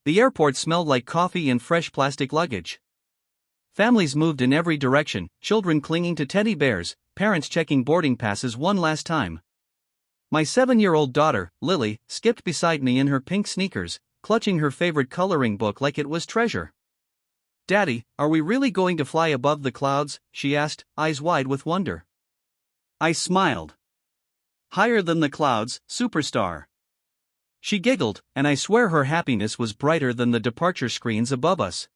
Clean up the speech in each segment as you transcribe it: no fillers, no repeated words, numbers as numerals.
The airport smelled like coffee and fresh plastic luggage. Families moved in every direction, children clinging to teddy bears, parents checking boarding passes one last time. My 7-year-old daughter, Lily, skipped beside me in her pink sneakers, clutching her favorite coloring book like it was treasure. "Daddy, are we really going to fly above the clouds?" she asked, eyes wide with wonder. I smiled. "Higher than the clouds, superstar." She giggled, and I swear her happiness was brighter than the departure screens above us.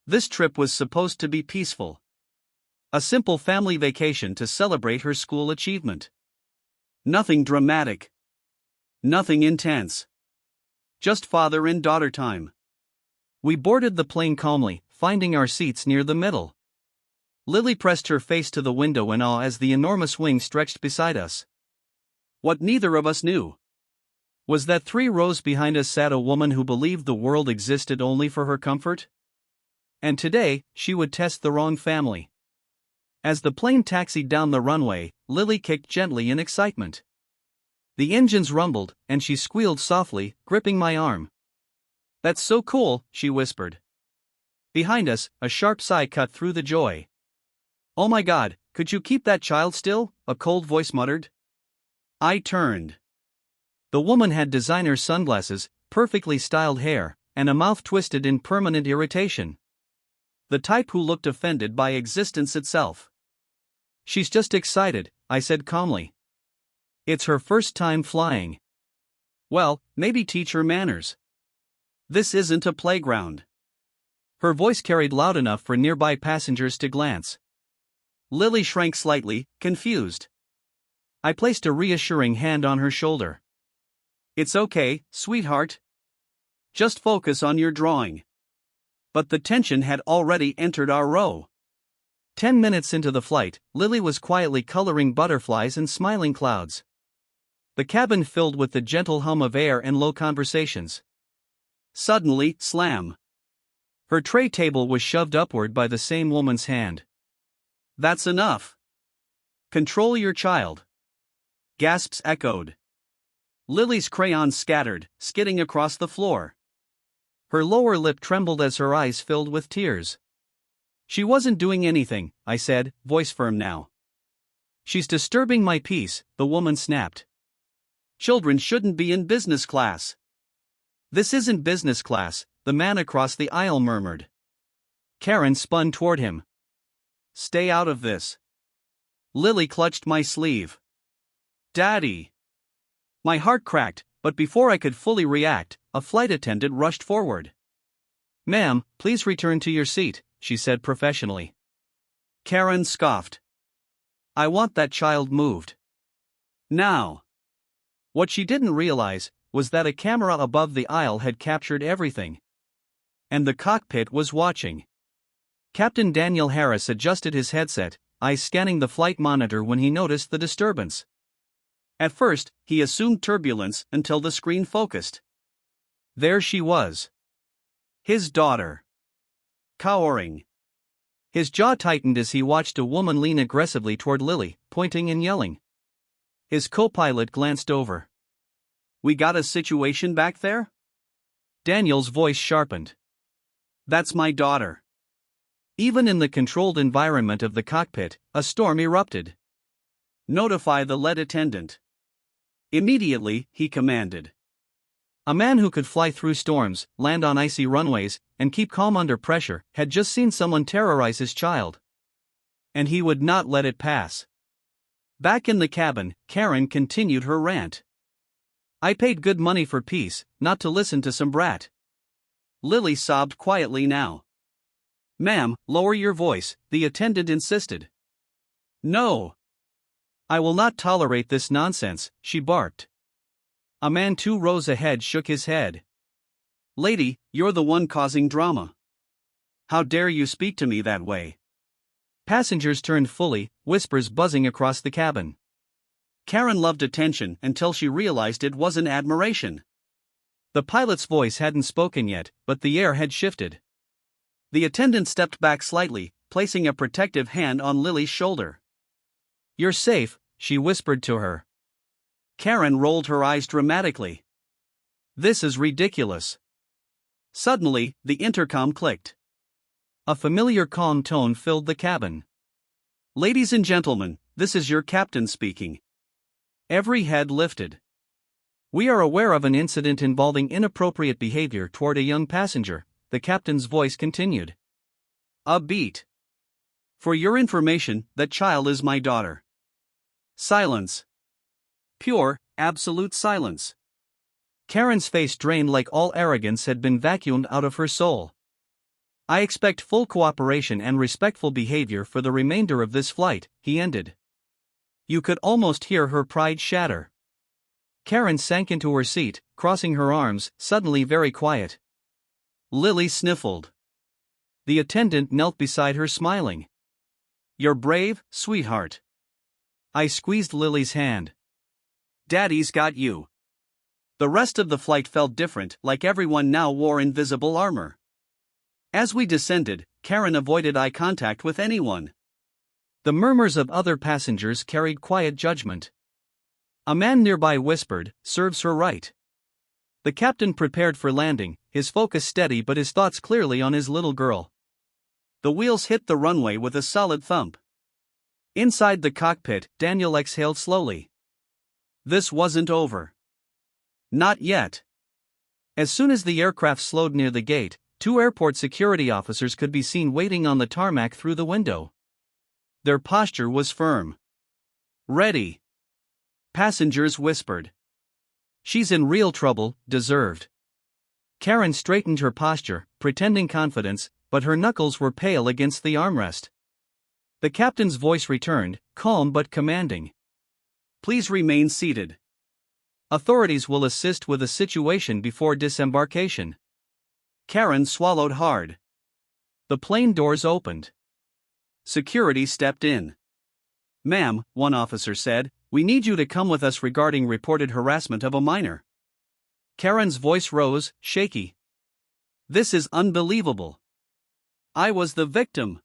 This trip was supposed to be peaceful. A simple family vacation to celebrate her school achievement. Nothing dramatic. Nothing intense. Just father and daughter time. We boarded the plane calmly, finding our seats near the middle. Lily pressed her face to the window in awe as the enormous wing stretched beside us. What neither of us knew was that 3 rows behind us sat a woman who believed the world existed only for her comfort. And today, she would test the wrong family. As the plane taxied down the runway, Lily kicked gently in excitement. The engines rumbled, and she squealed softly, gripping my arm. "That's so cool," she whispered. Behind us, a sharp sigh cut through the joy. "Oh my God, could you keep that child still?" a cold voice muttered. I turned. The woman had designer sunglasses, perfectly styled hair, and a mouth twisted in permanent irritation. The type who looked offended by existence itself. "She's just excited," I said calmly. "It's her first time flying." "Well, maybe teach her manners. This isn't a playground." Her voice carried loud enough for nearby passengers to glance. Lily shrank slightly, confused. I placed a reassuring hand on her shoulder. "It's okay, sweetheart. Just focus on your drawing." But the tension had already entered our row. 10 minutes into the flight, Lily was quietly coloring butterflies and smiling clouds. The cabin filled with the gentle hum of air and low conversations. Suddenly, slam! Her tray table was shoved upward by the same woman's hand. "That's enough. Control your child." Gasps echoed. Lily's crayons scattered, skidding across the floor. Her lower lip trembled as her eyes filled with tears. "She wasn't doing anything," I said, voice firm now. "She's disturbing my peace," the woman snapped. "Children shouldn't be in business class." "This isn't business class," the man across the aisle murmured. Karen spun toward him. "Stay out of this." Lily clutched my sleeve. "Daddy!" My heart cracked, but before I could fully react, a flight attendant rushed forward. "Ma'am, please return to your seat," she said professionally. Karen scoffed. "I want that child moved. Now." What she didn't realize was that a camera above the aisle had captured everything. And the cockpit was watching. Captain Daniel Harris adjusted his headset, eyes scanning the flight monitor when he noticed the disturbance. At first, he assumed turbulence until the screen focused. There she was. His daughter. Cowering. His jaw tightened as he watched a woman lean aggressively toward Lily, pointing and yelling. His co-pilot glanced over. "We got a situation back there?" Daniel's voice sharpened. "That's my daughter." Even in the controlled environment of the cockpit, a storm erupted. "Notify the lead attendant." Immediately, he commanded. A man who could fly through storms, land on icy runways, and keep calm under pressure, had just seen someone terrorize his child. And he would not let it pass. Back in the cabin, Karen continued her rant. "I paid good money for peace, not to listen to some brat." Lily sobbed quietly now. "Ma'am, lower your voice," the attendant insisted. "No. I will not tolerate this nonsense," she barked. A man 2 rows ahead shook his head. "Lady, you're the one causing drama. How dare you speak to me that way?" Passengers turned fully, whispers buzzing across the cabin. Karen loved attention until she realized it wasn't admiration. The pilot's voice hadn't spoken yet, but the air had shifted. The attendant stepped back slightly, placing a protective hand on Lily's shoulder. "You're safe," she whispered to her. Karen rolled her eyes dramatically. "This is ridiculous." Suddenly, the intercom clicked. A familiar calm tone filled the cabin. "Ladies and gentlemen, this is your captain speaking." Every head lifted. "We are aware of an incident involving inappropriate behavior toward a young passenger," the captain's voice continued. "A beat. For your information, that child is my daughter." Silence. Pure, absolute silence. Karen's face drained like all arrogance had been vacuumed out of her soul. "I expect full cooperation and respectful behavior for the remainder of this flight," he ended. You could almost hear her pride shatter. Karen sank into her seat, crossing her arms, suddenly very quiet. Lily sniffled. The attendant knelt beside her, smiling. "You're brave, sweetheart." I squeezed Lily's hand. "Daddy's got you." The rest of the flight felt different, like everyone now wore invisible armor. As we descended, Karen avoided eye contact with anyone. The murmurs of other passengers carried quiet judgment. A man nearby whispered, "Serves her right." The captain prepared for landing, his focus steady but his thoughts clearly on his little girl. The wheels hit the runway with a solid thump. Inside the cockpit, Daniel exhaled slowly. This wasn't over. Not yet. As soon as the aircraft slowed near the gate, 2 airport security officers could be seen waiting on the tarmac through the window. Their posture was firm. "Ready." Passengers whispered. "She's in real trouble, deserved." Karen straightened her posture, pretending confidence, but her knuckles were pale against the armrest. The captain's voice returned, calm but commanding. "Please remain seated. Authorities will assist with the situation before disembarkation." Karen swallowed hard. The plane doors opened. Security stepped in. "Ma'am," one officer said, "we need you to come with us regarding reported harassment of a minor." Karen's voice rose, shaky. "This is unbelievable. I was the victim."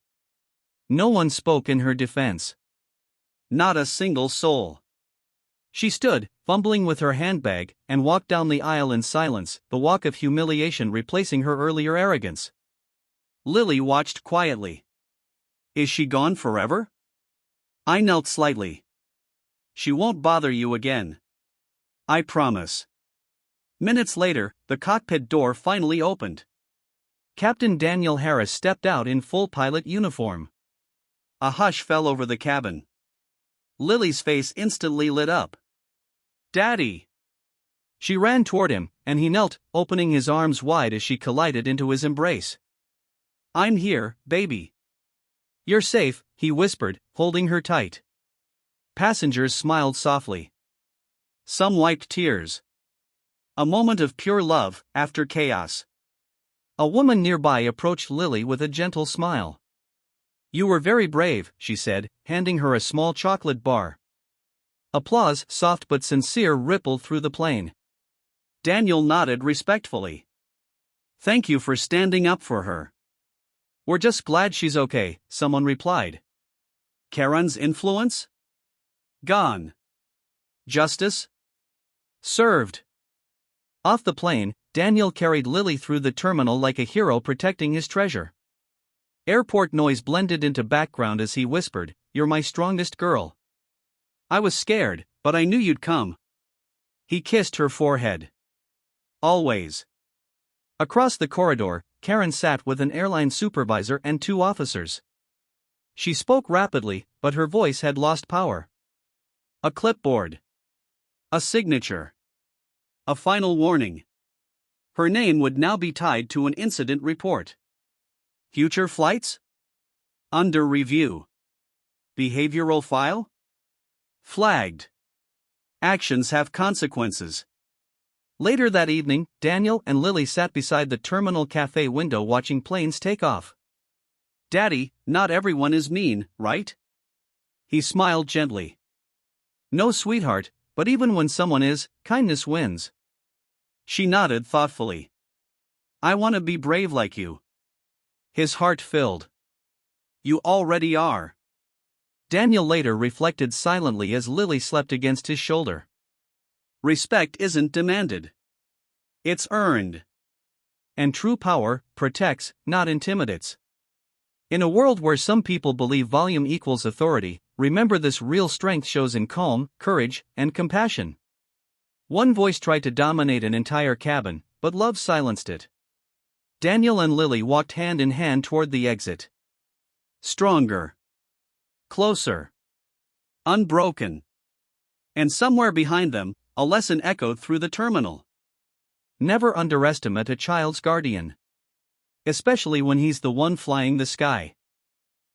No one spoke in her defense. Not a single soul. She stood, fumbling with her handbag, and walked down the aisle in silence, the walk of humiliation replacing her earlier arrogance. Lily watched quietly. "Is she gone forever?" I knelt slightly. "She won't bother you again. I promise." Minutes later, the cockpit door finally opened. Captain Daniel Harris stepped out in full pilot uniform. A hush fell over the cabin. Lily's face instantly lit up. "Daddy!" She ran toward him, and he knelt, opening his arms wide as she collided into his embrace. "I'm here, baby." "You're safe," he whispered, holding her tight. Passengers smiled softly. Some wiped tears. A moment of pure love, after chaos. A woman nearby approached Lily with a gentle smile. "You were very brave," she said, handing her a small chocolate bar. Applause, soft but sincere, rippled through the plane. Daniel nodded respectfully. "Thank you for standing up for her." "We're just glad she's okay," someone replied. Karen's influence? Gone. Justice? Served. Off the plane, Daniel carried Lily through the terminal like a hero protecting his treasure. Airport noise blended into background as he whispered, "You're my strongest girl." "I was scared, but I knew you'd come." He kissed her forehead. "Always." Across the corridor, Karen sat with an airline supervisor and 2 officers. She spoke rapidly, but her voice had lost power. A clipboard. A signature. A final warning. Her name would now be tied to an incident report. Future flights? Under review. Behavioral file? Flagged. Actions have consequences. Later that evening, Daniel and Lily sat beside the terminal cafe window watching planes take off. "Daddy, not everyone is mean, right?" He smiled gently. "No, sweetheart, but even when someone is, kindness wins." She nodded thoughtfully. "I want to be brave like you." His heart filled. "You already are." Daniel later reflected silently as Lily slept against his shoulder. Respect isn't demanded. It's earned. And true power protects, not intimidates. In a world where some people believe volume equals authority, remember this: real strength shows in calm, courage, and compassion. One voice tried to dominate an entire cabin, but love silenced it. Daniel and Lily walked hand in hand toward the exit. Stronger. Closer. Unbroken. And somewhere behind them, a lesson echoed through the terminal. Never underestimate a child's guardian. Especially when he's the one flying the sky.